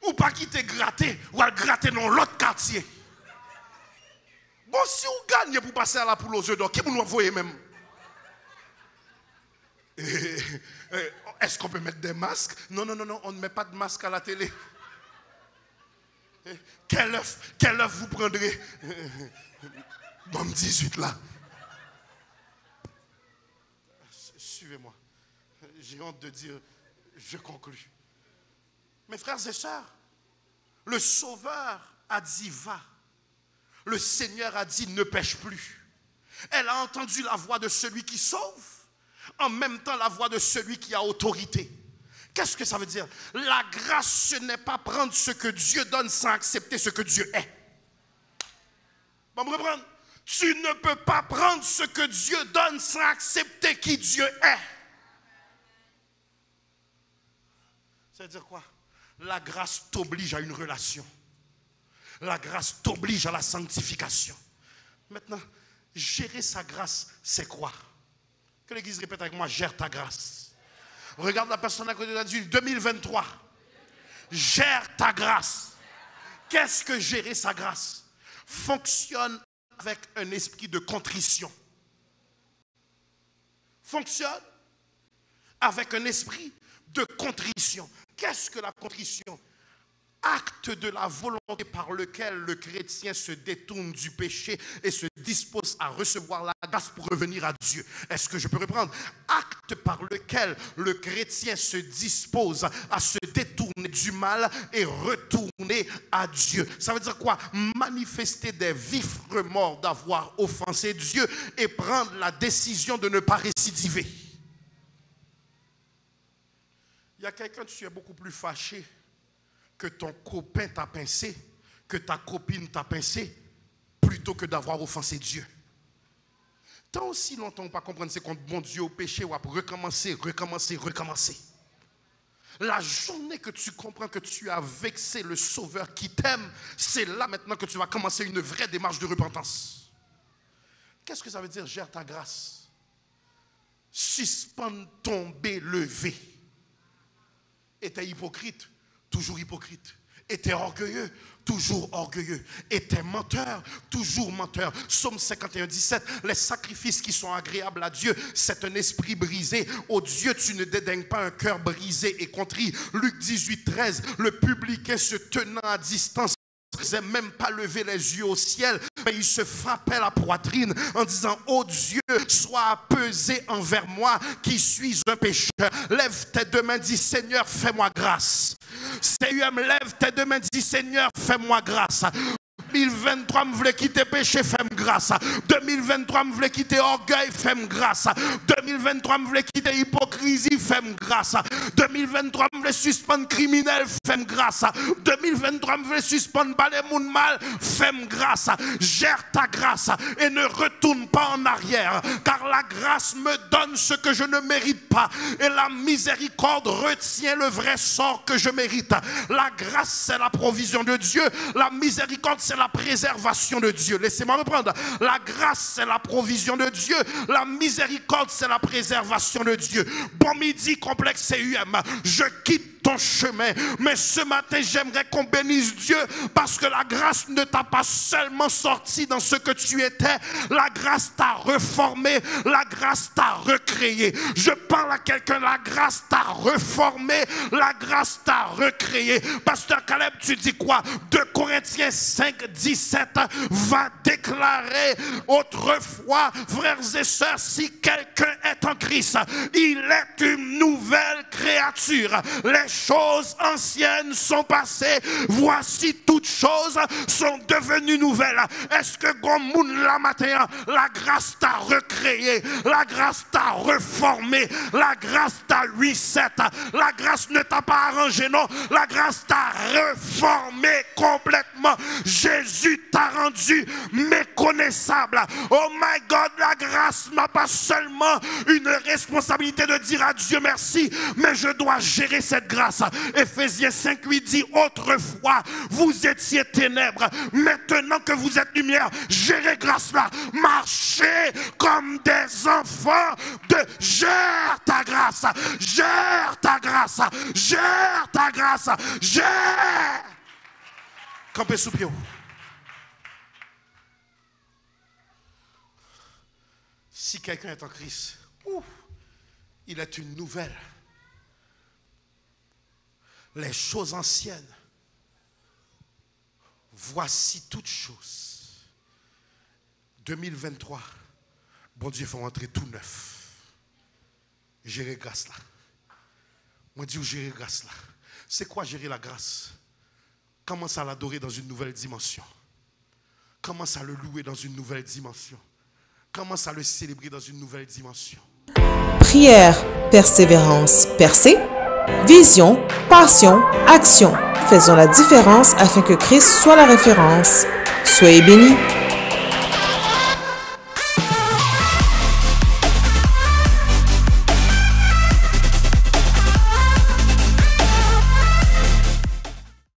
Ou pas quitter gratter ou à gratter dans l'autre quartier. Bon, si vous gagnez pour passer à la poule aux œufs d'or, qui vous nous envoyez même? Est-ce qu'on peut mettre des masques? Non, on ne met pas de masque à la télé. Quel œuf vous prendrez? Bon, 18 là. Suivez-moi. J'ai honte de dire, je conclus. Mes frères et sœurs, le Sauveur a dit va. Le Seigneur a dit ne pêche plus. Elle a entendu la voix de celui qui sauve, en même temps la voix de celui qui a autorité. Qu'est-ce que ça veut dire? La grâce, ce n'est pas prendre ce que Dieu donne sans accepter ce que Dieu est. Bon, me reprendre. Tu ne peux pas prendre ce que Dieu donne sans accepter qui Dieu est. Ça veut dire quoi? La grâce t'oblige à une relation. La grâce t'oblige à la sanctification. Maintenant, gérer sa grâce, c'est quoi? Que l'Église répète avec moi, gère ta grâce. Regarde la personne à côté de Dieu, 2023. Gère ta grâce. Qu'est-ce que gérer sa grâce? Fonctionne avec un esprit de contrition. Fonctionne avec un esprit de contrition. Qu'est-ce que la contrition? Acte de la volonté par lequel le chrétien se détourne du péché et se dispose à recevoir la grâce pour revenir à Dieu. Est-ce que je peux reprendre? Acte par lequel le chrétien se dispose à se détourner du mal et retourner à Dieu. Ça veut dire quoi? Manifester des vifs remords d'avoir offensé Dieu et prendre la décision de ne pas récidiver. Il y a quelqu'un, tu es beaucoup plus fâché que ton copain t'a pincé, que ta copine t'a pincé, plutôt que d'avoir offensé Dieu. Tant aussi longtemps on ne peut pas comprendre c'est contre bon Dieu au péché, ou à recommencer. La journée que tu comprends que tu as vexé le Sauveur qui t'aime, c'est là maintenant que tu vas commencer une vraie démarche de repentance. Qu'est-ce que ça veut dire, gère ta grâce? Suspendre, tomber, lever. Et t'es hypocrite, toujours hypocrite. Était orgueilleux, toujours orgueilleux. Était menteur, toujours menteur. Psaume 51, 17. Les sacrifices qui sont agréables à Dieu, c'est un esprit brisé. Ô Dieu, tu ne dédaignes pas un cœur brisé et contrit. Luc 18, 13. Le publicain se tenant à distance ne faisait même pas lever les yeux au ciel, mais il se frappait la poitrine en disant: ô Dieu, sois apaisé envers moi qui suis un pécheur. Lève tes deux mains, dis Seigneur, fais-moi grâce. CUM, lève tes deux mains, dis Seigneur, fais-moi grâce. 2023, me voulait quitter péché, fais-moi grâce. 2023, me voulait quitter orgueil, fais-moi grâce. 2023, me voulait quitter hypocrisie, fais-moi grâce. 2023, me voulait suspendre criminel, fais-moi grâce. 2023, me voulait suspendre balai moun mal, fais-moi grâce. Gère ta grâce et ne retourne pas en arrière, car la grâce me donne ce que je ne mérite pas et la miséricorde retient le vrai sort que je mérite. La grâce, c'est la provision de Dieu. La miséricorde, c'est la préservation de Dieu. Laissez-moi reprendre. La grâce, c'est la provision de Dieu. La miséricorde, c'est la préservation de Dieu. Bon midi, complexe CUM. Je quitte ton chemin, mais ce matin j'aimerais qu'on bénisse Dieu parce que la grâce ne t'a pas seulement sorti dans ce que tu étais, la grâce t'a reformé, la grâce t'a recréé. Je parle à quelqu'un, la grâce t'a reformé, la grâce t'a recréé. Pasteur Caleb, tu dis quoi? 2 Corinthiens 5, 17 va déclarer: autrefois, frères et sœurs, si quelqu'un est en Christ, il est une nouvelle créature. Les choses anciennes sont passées, voici toutes choses sont devenues nouvelles. Est-ce que Gomoun la matin, la grâce t'a recréé, la grâce t'a reformé, la grâce t'a reset, la grâce ne t'a pas arrangé, non, la grâce t'a reformé complètement. Jésus t'a rendu méconnaissable. Oh my God, la grâce n'a pas seulement une responsabilité de dire à Dieu merci, mais je dois gérer cette grâce. Éphésiens 5:8 dit: autrefois vous étiez ténèbres, maintenant que vous êtes lumière, gérez grâce là, marchez comme des enfants de gère ta grâce, gère ta grâce, gère ta grâce, gère. Campez sous pied. Si quelqu'un est en Christ, il est une nouvelle. Les choses anciennes, voici toutes choses. 2023, bon Dieu, il faut rentrer tout neuf. Gérer grâce là. Moi, je dis gérer grâce là. C'est quoi gérer la grâce? Commence à l'adorer dans une nouvelle dimension. Commence à le louer dans une nouvelle dimension. Commence à le célébrer dans une nouvelle dimension. Prière, persévérance, percée. Vision, passion, action. Faisons la différence afin que Christ soit la référence. Soyez bénis.